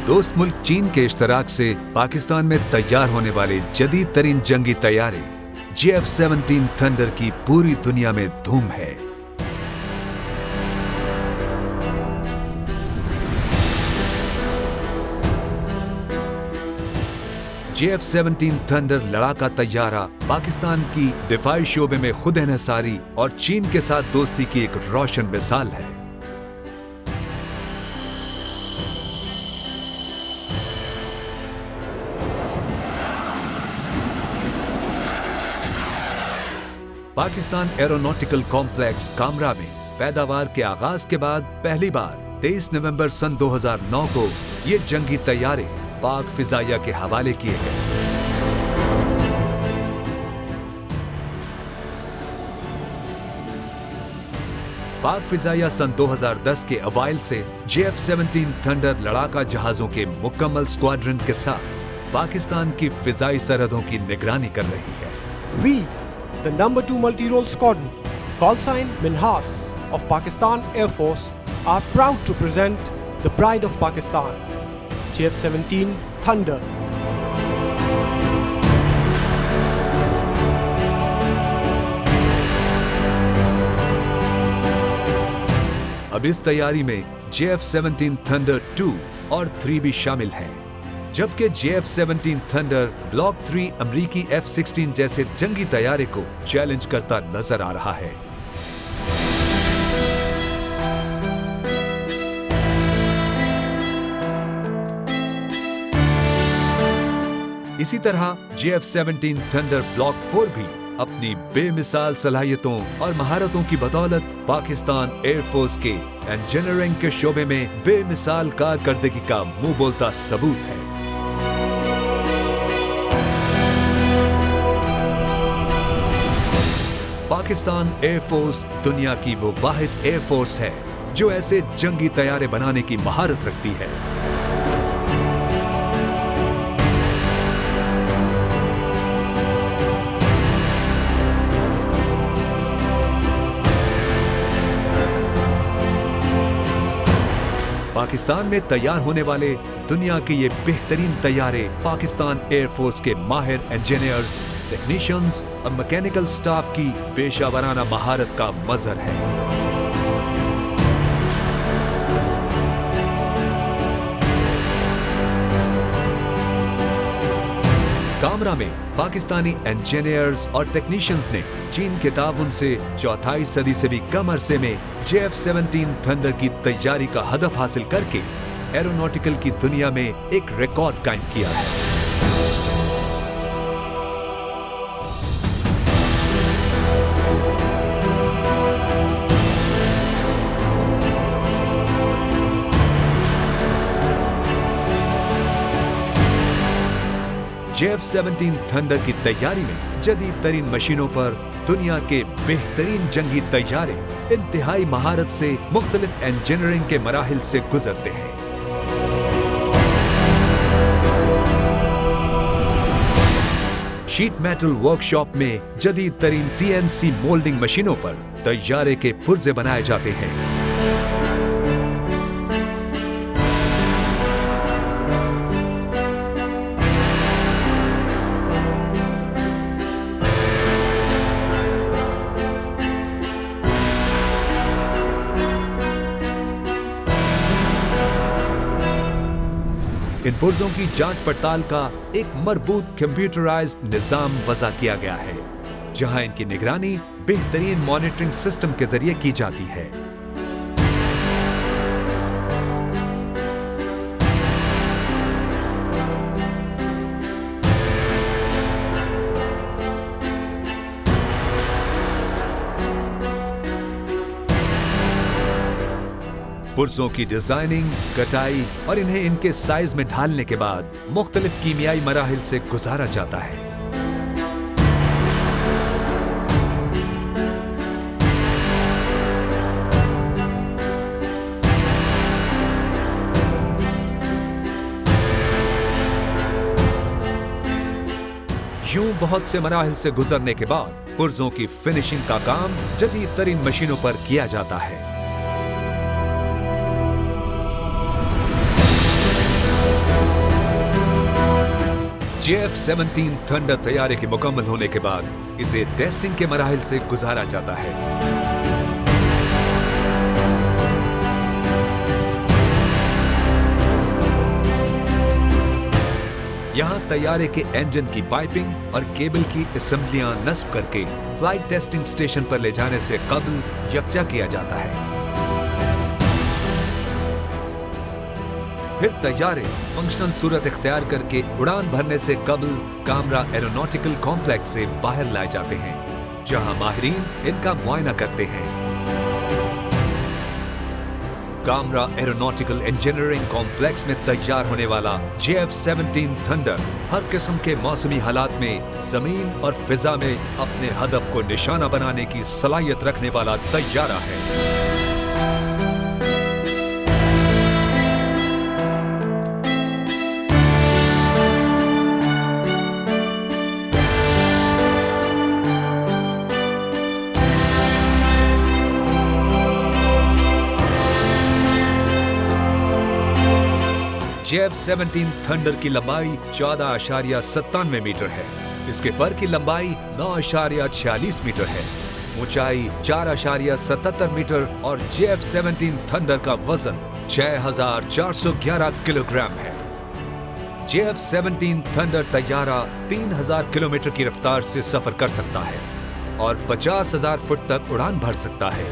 दोस्त मुल्क चीन के इश्तराक से पाकिस्तान में तैयार होने वाले जदीद तरीन जंगी तैयारे JF-17 थंडर की पूरी दुनिया में धूम है। JF-17 थंडर लड़ाका तैयारा पाकिस्तान की दिफाई शोबे में खुद इन्हिसारी और चीन के साथ दोस्ती की एक रोशन मिसाल है। पाकिस्तान एरोनॉटिकल कॉम्प्लेक्स कामरा में पैदावार के आगाज के बाद पहली बार 23 नवंबर सन 2009 को ये जंगी तैयारे पाक फिजाइया के हवाले किए गए। पाक फिजाइया सन 2010 के अवाइल से JF-17 थंडर लड़ाका जहाजों के मुकम्मल स्क्वाड्रन के साथ पाकिस्तान की फिजाई सरहदों की निगरानी कर रही है। We, the number 2 multi-role squadron, call sign Minhas of Pakistan Air Force, are proud to present the pride of Pakistan, JF-17 Thunder. अब इस तैयारी में JF-17 थंडर 2 और 3 भी शामिल हैं, जबकि JF-17 थंडर ब्लॉक 3 अमरीकी F-16 जैसे जंगी तैयारे को चैलेंज करता नजर आ रहा है। इसी तरह JF-17 थंडर ब्लॉक 4 भी अपनी बेमिसाल सलाहियतों और महारतों की बदौलत पाकिस्तान एयरफोर्स के इंजीनियरिंग के शोबे में बेमिसाल कारकर्दगी का मुंह बोलता सबूत है। पाकिस्तान एयरफोर्स दुनिया की वो वाहिद एयरफोर्स है जो ऐसे जंगी तैयारे बनाने की महारत रखती है। पाकिस्तान में तैयार होने वाले दुनिया के ये बेहतरीन तैयारे पाकिस्तान एयरफोर्स के माहिर इंजीनियर्स, टेक्नीशियंस और मैकेनिकल स्टाफ की पेशावराना महारत का मजहर है। कामरा में पाकिस्तानी इंजीनियर्स और टेक्नीशियंस ने चीन के ताउन से चौथाई सदी से भी कम अरसे में JF-17 थंडर की तैयारी का हदफ हासिल करके एरोनॉटिकल की दुनिया में एक रिकॉर्ड कायम किया है। JF-17 थंडर की तैयारी में जदीद तरीन मशीनों पर दुनिया के बेहतरीन जंगी तैयारे इंतहाई महारत से मुख्तलिफ इंजीनियरिंग के मराहिल से गुजरते हैं। शीट मेटल वर्कशॉप में जदीद तरीन CNC मोल्डिंग मशीनों पर तैयारे के पुर्जे बनाए जाते हैं। इन पुर्जों की जांच पड़ताल का एक मरबूत कंप्यूटराइज्ड निजाम वज़ा किया गया है, जहां इनकी निगरानी बेहतरीन मॉनिटरिंग सिस्टम के जरिए की जाती है। पुर्जों की डिजाइनिंग, कटाई और इन्हें इनके साइज में ढालने के बाद मुख्तलिफ कीमियाई मराहिल से गुजारा जाता है। यूं बहुत से मराहिल से गुजरने के बाद पुर्जों की फिनिशिंग का काम जदीद तरीन मशीनों पर किया जाता है। JF-17 थंडर तैयारे के मुकम्मल होने के बाद इसे टेस्टिंग के मराहिल से गुजारा जाता है। यहाँ तैयारे के इंजन की पाइपिंग और केबल की असेंबलियां नस्ब करके फ्लाइट टेस्टिंग स्टेशन पर ले जाने से कबल यकजा किया जाता है। फिर तैयारे फंक्शनल सूरत इख्तियार करके उड़ान भरने से कबल कामरा एरोनॉटिकल कॉम्प्लेक्स से बाहर लाए जाते हैं, जहां माहिरीन इनका मुआयना करते हैं। कामरा एरोनॉटिकल इंजीनियरिंग कॉम्प्लेक्स में तैयार होने वाला JF-17 थंडर हर किस्म के मौसमी हालात में जमीन और फिजा में अपने हदफ को निशाना बनाने की सलाहियत रखने वाला तैयारा है। JF-17 थंडर की लंबाई 14.97 मीटर है। इसके पर की लंबाई 9.46 मीटर है, ऊंचाई 4.77 मीटर और JF-17 थंडर का वजन 6,411 किलोग्राम है। JF-17 थंडर तैयारा 3,000 किलोमीटर की रफ्तार से सफर कर सकता है और 50,000 फुट तक उड़ान भर सकता है।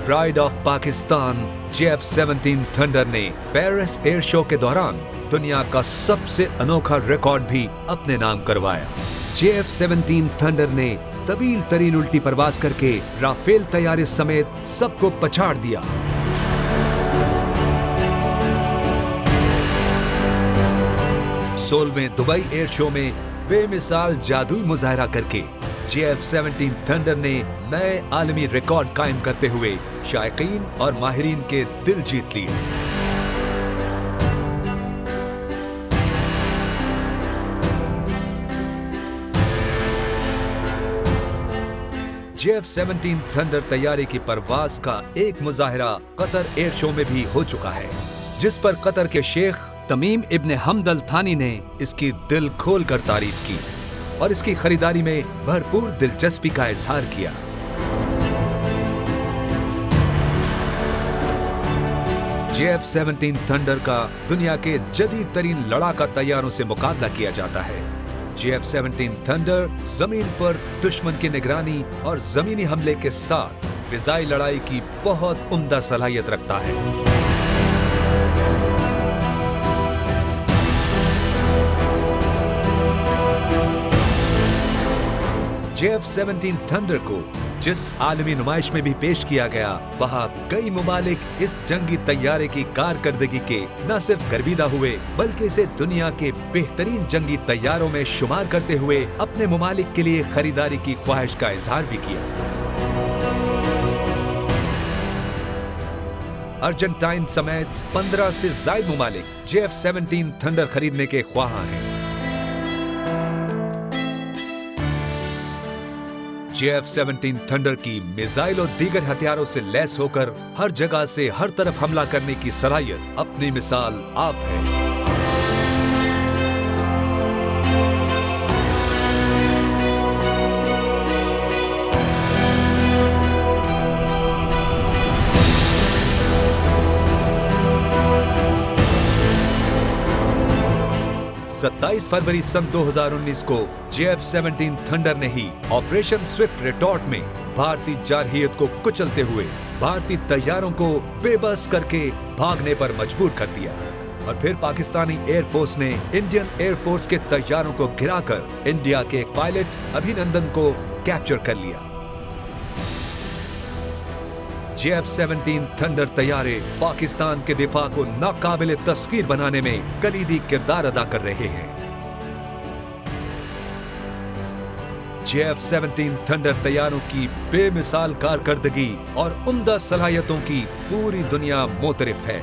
Pride of Pakistan JF-17 thunder ने पेरिस एयर शो के दौरान दुनिया का सबसे अनोखा रिकॉर्ड भी अपने नाम करवाया। JF-17 थंडर ने तवील तरीन उल्टी परवाज करके राफेल तैयारे समेत सबको पछाड़ दिया। सोलहवें दुबई एयर शो में बेमिसाल जादुई मुजाहरा करके JF-17 थंडर ने नए आलमी रिकॉर्ड कायम करते हुए शायकीन और माहिरीन के दिल जीत लिए। JF-17 थंडर तैयारे की परवाज का एक मुजाहरा कतर एयर शो में भी हो चुका है, जिस पर कतर के शेख तमीम इब्न हमद अल थानी ने इसकी दिल खोलकर तारीफ की और इसकी खरीदारी में भरपूर दिलचस्पी का इजहार किया। JF-17 थंडर का दुनिया के जदीद तरीन लड़ाका तैयारों से मुकाबला किया जाता है। JF-17 थंडर जमीन पर दुश्मन की निगरानी और जमीनी हमले के साथ फिजाई लड़ाई की बहुत उम्दा सलाहियत रखता है। JF-17 थंडर को जिस आलमी नुमाइश में भी पेश किया गया, वहाँ कई मुमालिक इस जंगी तैयारे की कारकर्दगी के न सिर्फ गर्विदा हुए बल्कि इसे दुनिया के बेहतरीन जंगी तैयारों में शुमार करते हुए अपने मुमालिक के लिए खरीदारी की ख्वाहिश का इजहार भी किया। अर्जेंटाइन समेत 15 से ज्यादा मुमालिक JF-17 थंडर खरीदने के ख्वाहा हैं। JF-17 थंडर की मिसाइल और दीगर हथियारों से लैस होकर हर जगह से हर तरफ हमला करने की सलाहियत अपनी मिसाल आप है। सत्ताईस फरवरी सन 2019 को JF-17 थंडर ने ही ऑपरेशन स्विफ्ट रिटॉर्ट में भारतीय जारहियत को कुचलते हुए भारतीय तैयारों को बेबस करके भागने पर मजबूर कर दिया और फिर पाकिस्तानी एयरफोर्स ने इंडियन एयरफोर्स के तैयारों को गिराकर इंडिया के एक पायलट अभिनंदन को कैप्चर कर लिया। JF-17 थंडर तैयारे पाकिस्तान के दिफा को नाकाबिले तस्खीर बनाने में कलीदी किरदार अदा कर रहे हैं। JF-17 थंडर तैयारों की बेमिसाल कारकर्दगी और उम्दा सलाहियतों की पूरी दुनिया मोतरिफ है।